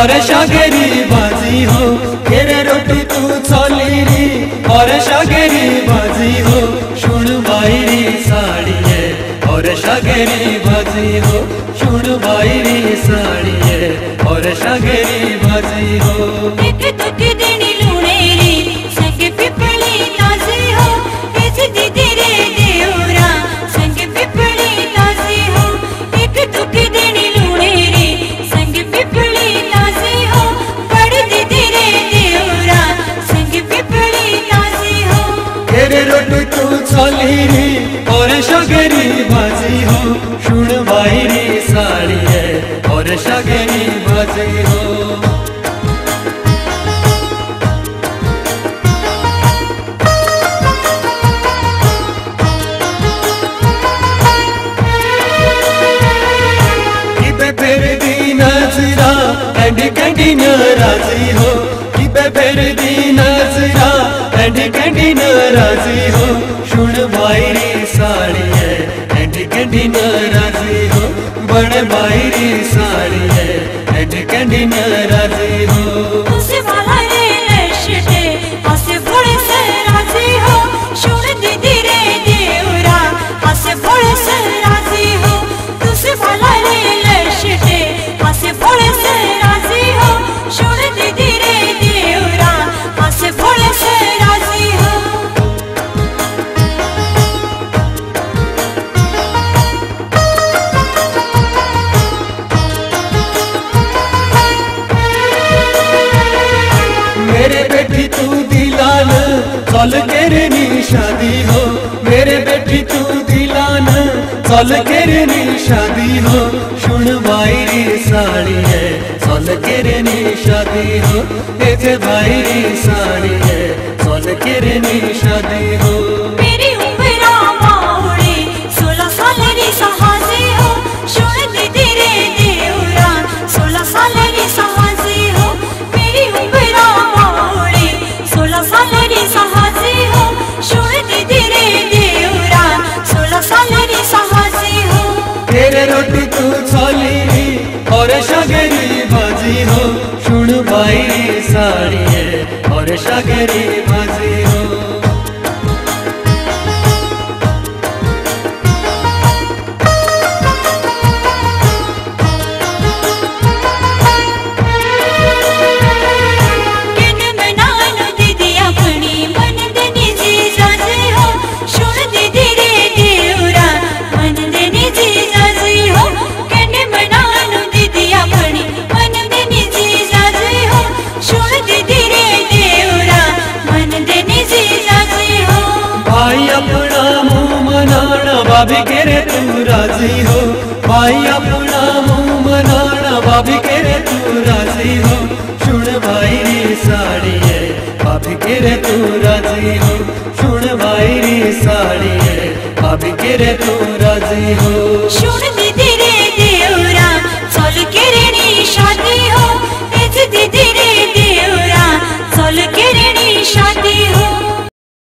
और शागरी बाजी हो केरे रोटी तू चली री और शागरी बाजी हो शुण बाईरी साड़ी है और शागरी बाजी हो शुण बाईरी साड़ी है और शागरी बाजी हो एक दुख देनी लुणेरी संग पिपली ताजी हो इस दीदी रे देवरा संग पिपली ताजी हो एक दुख देनी लुणेरी संग पिपली ताजी हो बड़ दीदी रे देवरा संग पिपली ताजी हो केरे रोटी तू चली री और शागरी बाजी हो शुण बाईरी साड़ी है और शागरी बाजी हो फिर दी नजरा एंडी कैंडी नाराजी हो कि फिर दी नजरा एंडी कैंडी नाराजी हो शुण बाईरी साड़ी है एंडी कैंडी नाराजी हो बड़े बाईरी साड़ी है एंडी कैंडी नाराजी हो उसे वाला रे लशटे हसे भोले से राजी हो शुण दीदी रे देवरा हसे भोले से राजी हो तुसे वाला रे लशटे हसे भोले से राजी हो शुण दीदी रे देवरा हसे भोले से राजी हो मेरे बेटी तू दिलान चल केरे नी शादी हो मेरे बेटी तू दिलान चल केरे नी शादी हो शुण बाईरी साड़ी है चल केरे नी शादी हो तेरे बाईरी साड़ी है चल केरे नी शादी हो मेरी उम्र माउड़ी 16 साल री सहाजी हो शुण दीदी रे देवरा 16 साल री सहाजी हो मेरी उम्र माउड़ी 16 साल री सहाजी हो शुण दीदी रे देवरा 16 साल री सहाजी हो तेरे रोटी तू चली री और शागरी बाजी हो शुण बाईरी साड़ी है और शागरी बाजी हो भाभी केरे तू राजी हो भाई अपना मुंह मनाना भाभी केरे तू राजी हो शुण बाईरी साड़ी है भाभी केरे तू राजी हो शुण बाईरी साड़ी है भाभी केरे तू राजी हो शुण